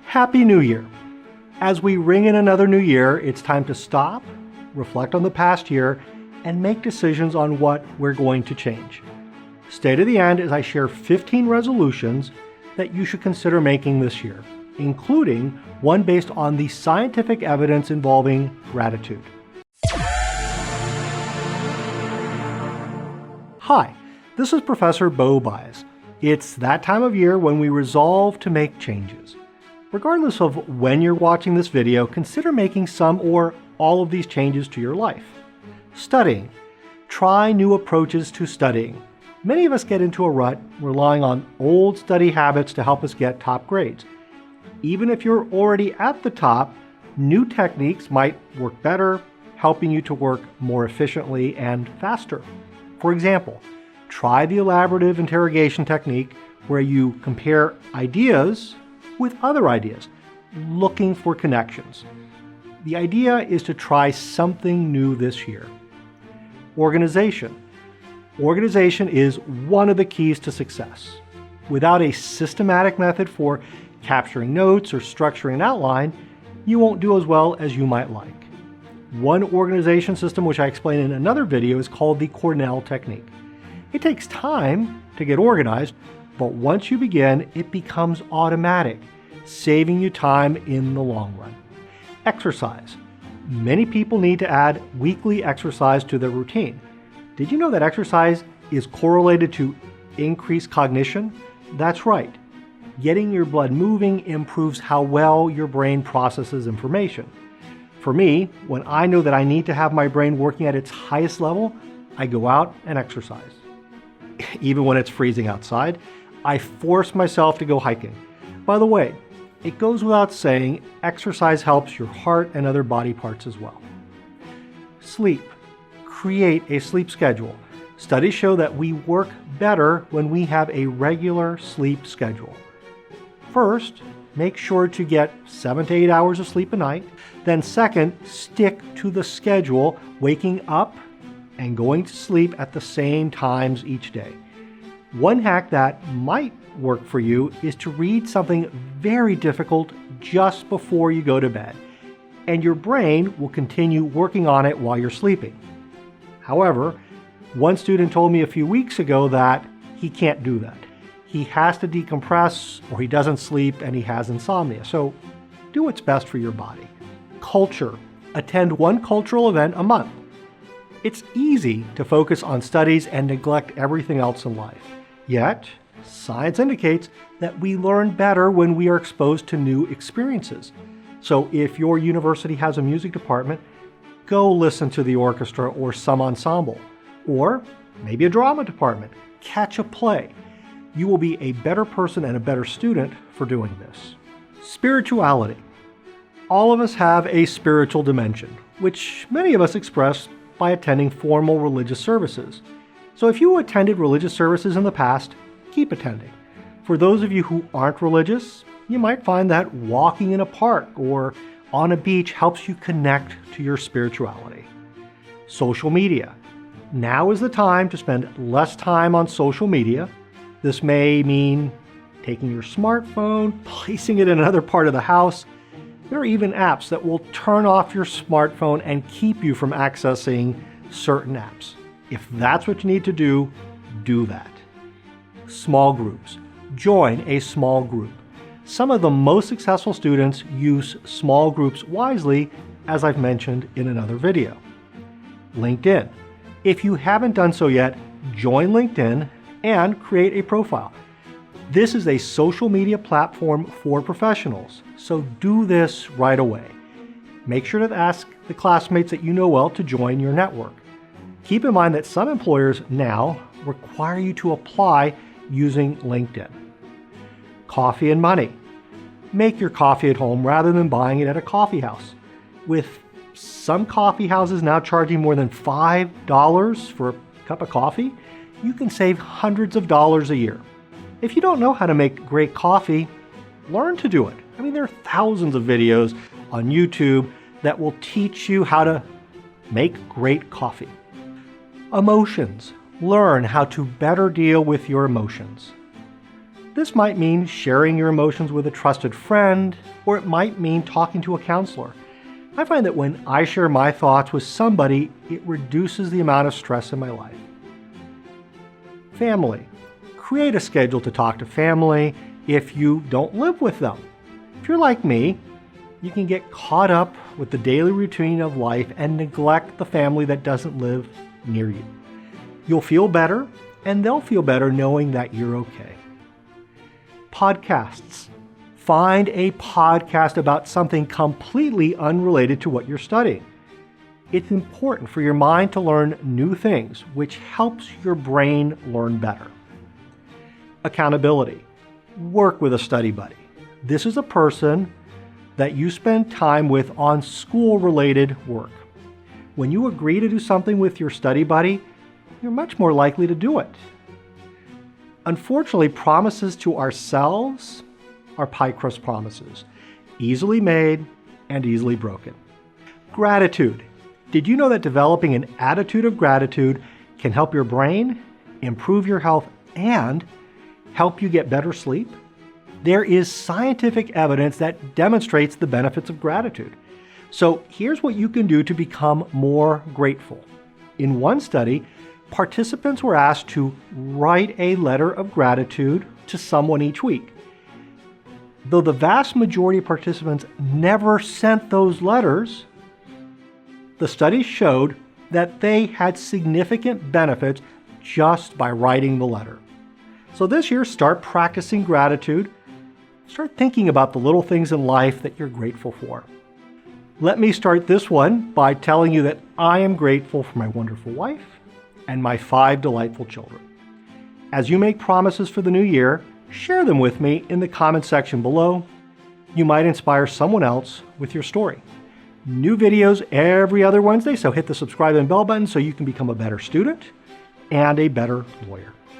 Happy New Year! As we ring in another new year, it's time to stop, reflect on the past year, and make decisions on what we're going to change. Stay to the end as I share 15 resolutions that you should consider making this year, including one based on the scientific evidence involving gratitude. Hi, this is Professor Bo Bias. It's that time of year when we resolve to make changes. Regardless of when you're watching this video, consider making some or all of these changes to your life. Studying. Try new approaches to studying. Many of us get into a rut relying on old study habits to help us get top grades. Even if you're already at the top, new techniques might work better, helping you to work more efficiently and faster. For example, try the elaborative interrogation technique where you compare ideas with other ideas, looking for connections. The idea is to try something new this year. Organization. Organization is one of the keys to success. Without a systematic method for capturing notes or structuring an outline, you won't do as well as you might like. One organization system, which I explain in another video, is called the Cornell technique. It takes time to get organized, but once you begin, it becomes automatic, saving you time in the long run. Exercise. Many people need to add weekly exercise to their routine. Did you know that exercise is correlated to increased cognition? That's right. Getting your blood moving improves how well your brain processes information. For me, when I know that I need to have my brain working at its highest level, I go out and exercise. Even when it's freezing outside, I force myself to go hiking. By the way, it goes without saying, exercise helps your heart and other body parts as well. Sleep. Create a sleep schedule. Studies show that we work better when we have a regular sleep schedule. First, make sure to get 7 to 8 hours of sleep a night. Then second, stick to the schedule, waking up and going to sleep at the same times each day. One hack that might work for you is to read something very difficult just before you go to bed, and your brain will continue working on it while you're sleeping. However, one student told me a few weeks ago that he can't do that. He has to decompress or he doesn't sleep and he has insomnia. So do what's best for your body. Culture. Attend one cultural event a month. It's easy to focus on studies and neglect everything else in life. Yet, science indicates that we learn better when we are exposed to new experiences. So if your university has a music department, go listen to the orchestra or some ensemble. Or maybe a drama department. Catch a play. You will be a better person and a better student for doing this. Spirituality. All of us have a spiritual dimension, which many of us express by attending formal religious services. So if you attended religious services in the past, keep attending. For those of you who aren't religious, you might find that walking in a park or on a beach helps you connect to your spirituality. Social media. Now is the time to spend less time on social media. This may mean taking your smartphone, placing it in another part of the house. There are even apps that will turn off your smartphone and keep you from accessing certain apps. If that's what you need to do, do that. Small groups. Join a small group. Some of the most successful students use small groups wisely, as I've mentioned in another video. LinkedIn. If you haven't done so yet, join LinkedIn and create a profile. This is a social media platform for professionals, so do this right away. Make sure to ask the classmates that you know well to join your network. Keep in mind that some employers now require you to apply using LinkedIn. Coffee and money. Make your coffee at home rather than buying it at a coffee house. With some coffee houses now charging more than $5 for a cup of coffee, you can save hundreds of dollars a year. If you don't know how to make great coffee, learn to do it. I mean, there are thousands of videos on YouTube that will teach you how to make great coffee. Emotions. Learn how to better deal with your emotions. This might mean sharing your emotions with a trusted friend, or it might mean talking to a counselor. I find that when I share my thoughts with somebody, it reduces the amount of stress in my life. Family. Create a schedule to talk to family if you don't live with them. If you're like me, you can get caught up with the daily routine of life and neglect the family that doesn't live near you. You'll feel better, and they'll feel better knowing that you're okay. Podcasts. Find a podcast about something completely unrelated to what you're studying. It's important for your mind to learn new things, which helps your brain learn better. Accountability. Work with a study buddy. This is a person that you spend time with on school-related work. When you agree to do something with your study buddy, you're much more likely to do it. Unfortunately, promises to ourselves are pie crust promises, easily made and easily broken. Gratitude. Did you know that developing an attitude of gratitude can help your brain, improve your health, and help you get better sleep? There is scientific evidence that demonstrates the benefits of gratitude. So here's what you can do to become more grateful. In one study, participants were asked to write a letter of gratitude to someone each week. Though the vast majority of participants never sent those letters, the study showed that they had significant benefits just by writing the letter. So this year, start practicing gratitude. Start thinking about the little things in life that you're grateful for. Let me start this one by telling you that I am grateful for my wonderful wife and my 5 delightful children. As you make promises for the new year, share them with me in the comment section below. You might inspire someone else with your story. New videos every other Wednesday, so hit the subscribe and bell button so you can become a better student and a better lawyer.